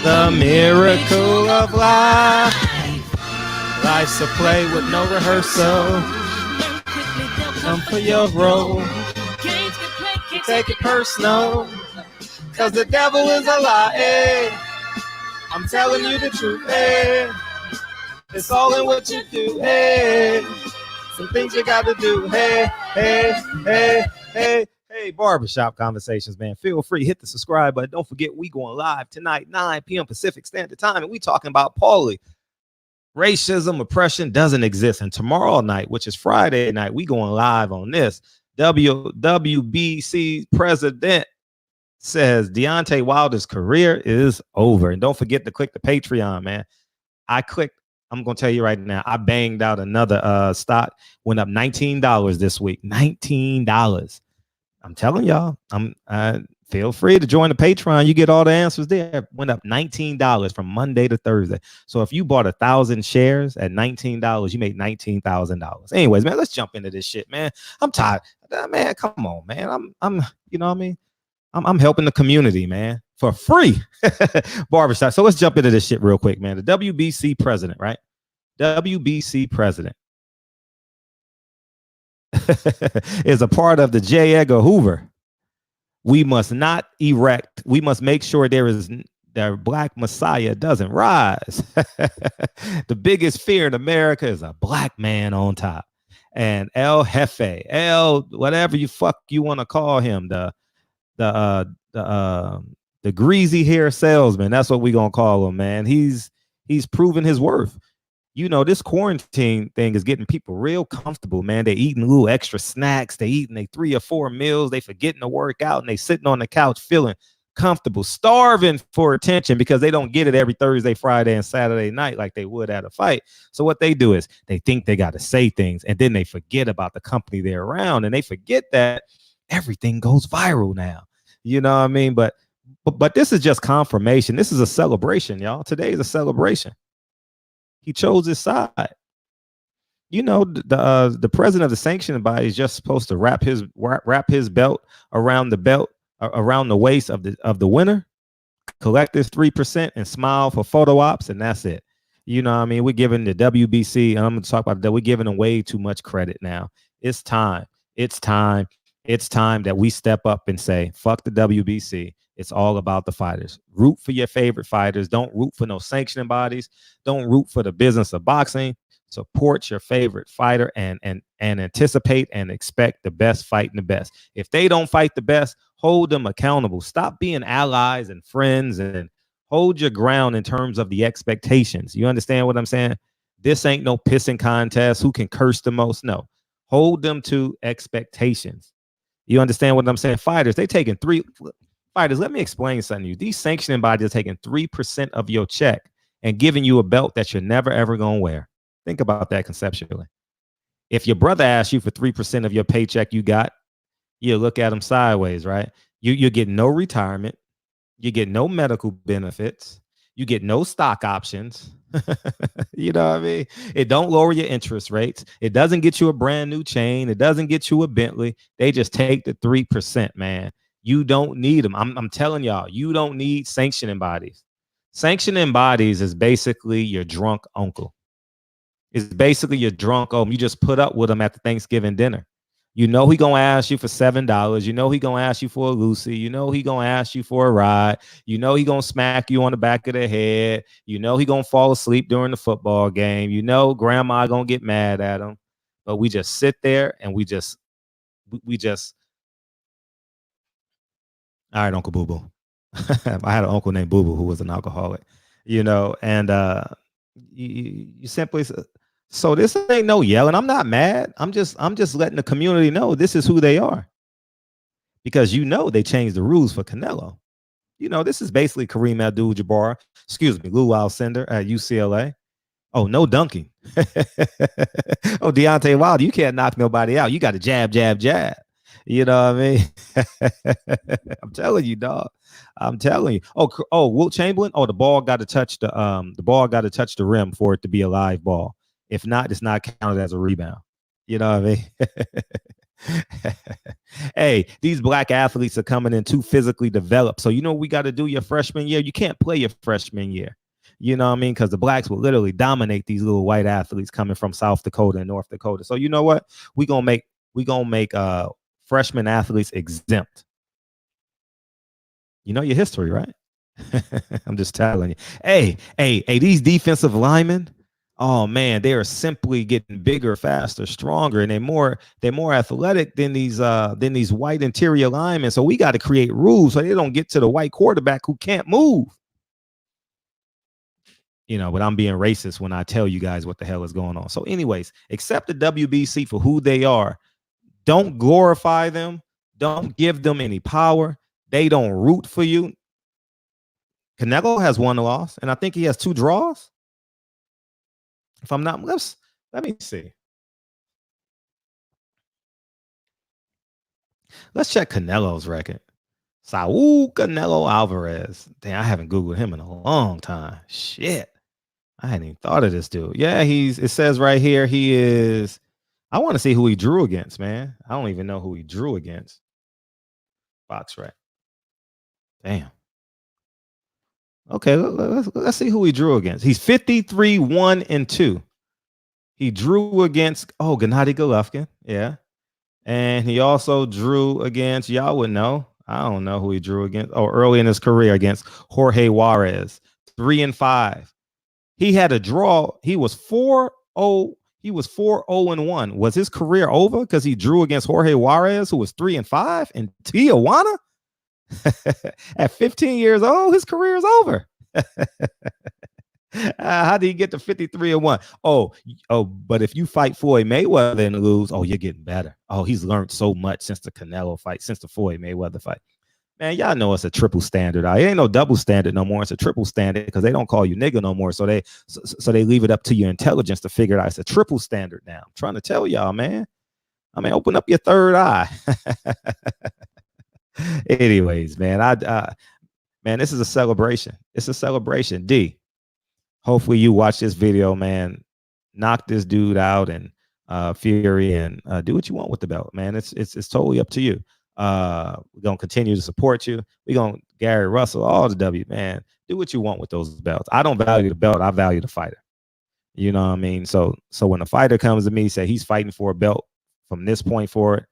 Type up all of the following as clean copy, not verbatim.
The miracle of life. Life's a play with no rehearsal. Come for your role. Take it personal. Cause the devil is a lie. Hey. I'm telling you the truth. Hey. It's all in what you do. Hey. Some things you got to do. Hey, hey, hey, hey. Hey, Barbershop Conversations, man. Feel free, hit the subscribe button. Don't forget, we going live tonight, 9 p.m. Pacific Standard Time, and we talking about Paulie. Racism, oppression doesn't exist. And tomorrow night, which is Friday night, we going live on this. WBC President says Deontay Wilder's career is over. And don't forget to click the Patreon, man. I'm going to tell you right now, I banged out another stock, went up $19 this week. $19. I'm telling y'all, feel free to join the Patreon. You get all the answers there. Went up $19 from Monday to Thursday. So if you bought 1,000 shares at $19, you made $19,000. Anyways, man, let's jump into this shit, man. I'm tired. Man, come on, man. I'm you know what I mean? I'm helping the community, man, for free. Barbershop. So let's jump into this shit real quick, man. The WBC president, right? WBC president is a part of the J. Edgar Hoover. We must not erect. We must make sure the black messiah doesn't rise. The biggest fear in America is a black man on top. And El Jefe, whatever you want to call him, the greasy hair salesman. That's what we gonna call him, man. He's proven his worth. You know, this quarantine thing is getting people real comfortable, man. They eating little extra snacks. They eating they 3 or 4 meals. They forgetting to work out, and they sitting on the couch feeling comfortable, starving for attention because they don't get it every Thursday, Friday, and Saturday night like they would at a fight. So what they do is they think they got to say things, and then they forget about the company they're around, and they forget that everything goes viral now. You know what I mean? But this is just confirmation. This is a celebration, y'all. Today is a celebration. He chose his side. You know, the president of the sanctioning body is just supposed to wrap his belt around the waist of the winner, collect his 3% and smile for photo ops, and that's it. You know what I mean? We're giving the WBC, and I'm going to talk about that. We're giving them way too much credit now. It's time. It's time that we step up and say, fuck the WBC. It's all about the fighters. Root for your favorite fighters. Don't root for no sanctioning bodies. Don't root for the business of boxing. Support your favorite fighter and anticipate and expect the best fighting the best. If they don't fight the best, hold them accountable. Stop being allies and friends and hold your ground in terms of the expectations. You understand what I'm saying? This ain't no pissing contest. Who can curse the most? No. Hold them to expectations. You understand what I'm saying? Fighters, they taking fighters, let me explain something to you. These sanctioning bodies are taking 3% of your check and giving you a belt that you're never, ever going to wear. Think about that conceptually. If your brother asks you for 3% of your paycheck you got, you look at him sideways, right? You get no retirement. You get no medical benefits. You get no stock options. You know what I mean? It don't lower your interest rates. It doesn't get you a brand new chain. It doesn't get you a Bentley. They just take the 3%, man. You don't need them. I'm telling y'all, you don't need sanctioning bodies. Sanctioning bodies is basically your drunk uncle. It's basically your drunk uncle. You just put up with him at the Thanksgiving dinner. You know he gonna ask you for $7. You know he gonna ask you for a Lucy. You know he gonna ask you for a ride. You know he gonna smack you on the back of the head. You know he gonna fall asleep during the football game. You know grandma gonna get mad at him. But we just sit there and we just all right, Uncle Boo Boo. I had an uncle named Boo Boo who was an alcoholic, you know, and you simply, so this ain't no yelling. I'm not mad. I'm just letting the community know this is who they are. Because you know they changed the rules for Canelo. You know, this is basically Kareem Abdul-Jabbar, Lou Alcindor at UCLA. Oh, no dunking. Oh, Deontay Wilder, you can't knock nobody out. You got to jab, jab, jab. You know what I mean? I'm telling you, dog. I'm telling you. Oh, Wilt Chamberlain. Oh, the ball got to touch the rim for it to be a live ball. If not, it's not counted as a rebound. You know what I mean? Hey, these black athletes are coming in too physically developed. So you know what we got to do your freshman year? You can't play your freshman year. You know what I mean? Because the blacks will literally dominate these little white athletes coming from South Dakota and North Dakota. So you know what? We gonna make freshman athletes exempt. You know your history, right? I'm just telling you. Hey, these defensive linemen, oh man, they are simply getting bigger, faster, stronger, and they're more athletic than these white interior linemen. So we got to create rules so they don't get to the white quarterback who can't move. But I'm being racist when I tell you guys what the hell is going on. So, anyways, accept the WBC for who they are. Don't glorify them. Don't give them any power. They don't root for you. Canelo has one loss, and I think he has 2 draws. If I'm not, let me see. Let's check Canelo's record. Saul Canelo Alvarez. Damn, I haven't Googled him in a long time. Shit. I hadn't even thought of this dude. Yeah, it says right here he is. I want to see who he drew against, man. I don't even know who he drew against. Box right. Damn. Okay, let's see who he drew against. He's 53-1-2. He drew against Gennady Golovkin, yeah, and he also drew against, y'all would know. I don't know who he drew against. Early in his career against Jorge Juarez, 3-5. He had a draw. He was 4-0. He was 4-0-1. Was his career over because he drew against Jorge Juarez, who was 3-5 in Tijuana? At 15 years old, his career is over. How did he get to 53-1? But if you fight Floyd Mayweather and lose, you're getting better. He's learned so much since the Canelo fight, since the Floyd Mayweather fight. Man, y'all know it's a triple standard. It ain't no double standard no more. It's a triple standard because they don't call you nigga no more. So they leave it up to your intelligence to figure it out. It's a triple standard now. I'm trying to tell y'all, man. Open up your third eye. Anyways, man, man, this is a celebration. It's a celebration. D, hopefully you watch this video, man. Knock this dude out and Fury and do what you want with the belt, man. It's totally up to you. We're gonna continue to support you. We're gonna Gary Russell, all the W, man. Do what you want with those belts. I don't value the belt, I value the fighter. You know what I mean? So when a fighter comes to me, say he's fighting for a belt from this point forward,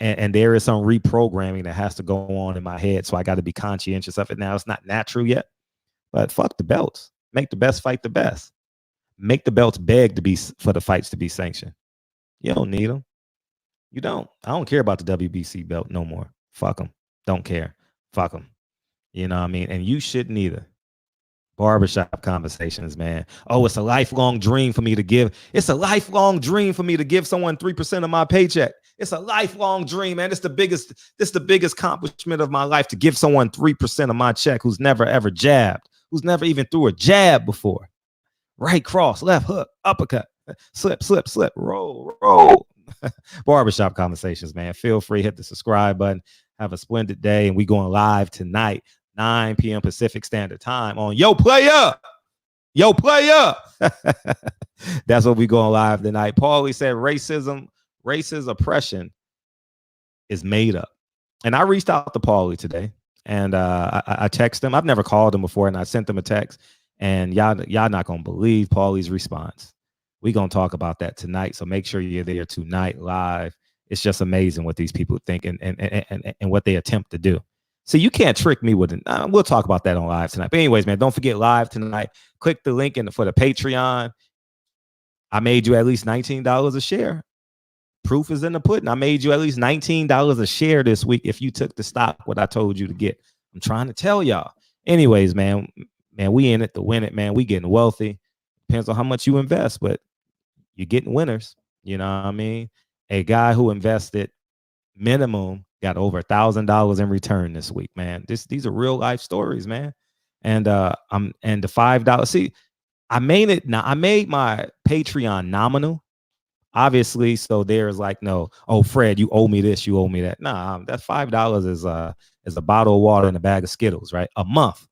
and there is some reprogramming that has to go on in my head, so I got to be conscientious of it now. It's not natural yet, but fuck the belts. Make the best fight the best. Make the belts beg for the fights to be sanctioned. You don't need them. You don't. I don't care about the WBC belt no more. Fuck them. Don't care. Fuck them. You know what I mean? And you shouldn't either. Barbershop conversations, man. It's a lifelong dream for me to give. It's a lifelong dream for me to give someone 3% of my paycheck. It's a lifelong dream, man. It's the biggest accomplishment of my life to give someone 3% of my check who's never ever jabbed, who's never even threw a jab before. Right cross, left hook, uppercut, slip, roll. Barbershop conversations, man. Feel free, hit the subscribe button. Have a splendid day, and we going live tonight, 9 p.m. Pacific Standard Time on Yo Play Up. That's what we going live tonight. Paulie said racist oppression is made up. And I reached out to Paulie today, and I texted him. I've never called him before, and I sent him a text. And y'all not gonna believe Paulie's response. We're gonna talk about that tonight. So make sure you're there tonight live. It's just amazing what these people think and what they attempt to do. So you can't trick me with it. We'll talk about that on live tonight. But anyways, man, don't forget live tonight. Click the link for the Patreon. I made you at least $19 a share. Proof is in the pudding. I made you at least $19 a share this week if you took the stock, what I told you to get. I'm trying to tell y'all. Anyways, man, we in it to win it, man. We getting wealthy. Depends on how much you invest, but you're getting winners. You know what I mean? A guy who invested minimum got over $1,000 in return this week, man. These are real life stories, man. And the $5. See, I made my Patreon nominal, obviously. So there's like, no, Fred, you owe me this, you owe me that. Nah, that $5 is a bottle of water and a bag of Skittles, right? A month.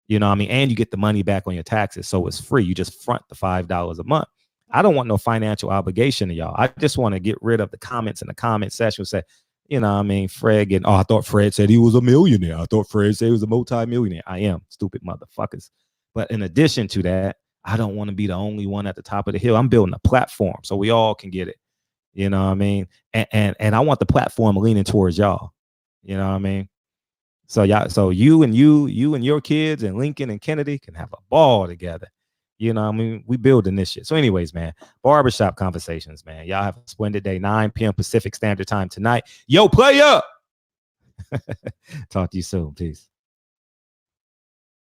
You know what I mean? And you get the money back on your taxes. So it's free. You just front the $5 a month. I don't want no financial obligation to y'all. I just want to get rid of the comments in the comment section. Say, you know what I mean, Fred getting, oh, I thought Fred said he was a millionaire. I thought Fred said he was a multi-millionaire. I am, stupid motherfuckers. But in addition to that, I don't want to be the only one at the top of the hill. I'm building a platform so we all can get it. You know what I mean? And I want the platform leaning towards y'all. You know what I mean? So y'all, so you and your kids and Lincoln and Kennedy can have a ball together. You know what I mean? We building this shit. So anyways, man, barbershop conversations, man. Y'all have a splendid day. 9 p.m. Pacific Standard Time tonight. Yo, play up. Talk to you soon. Peace.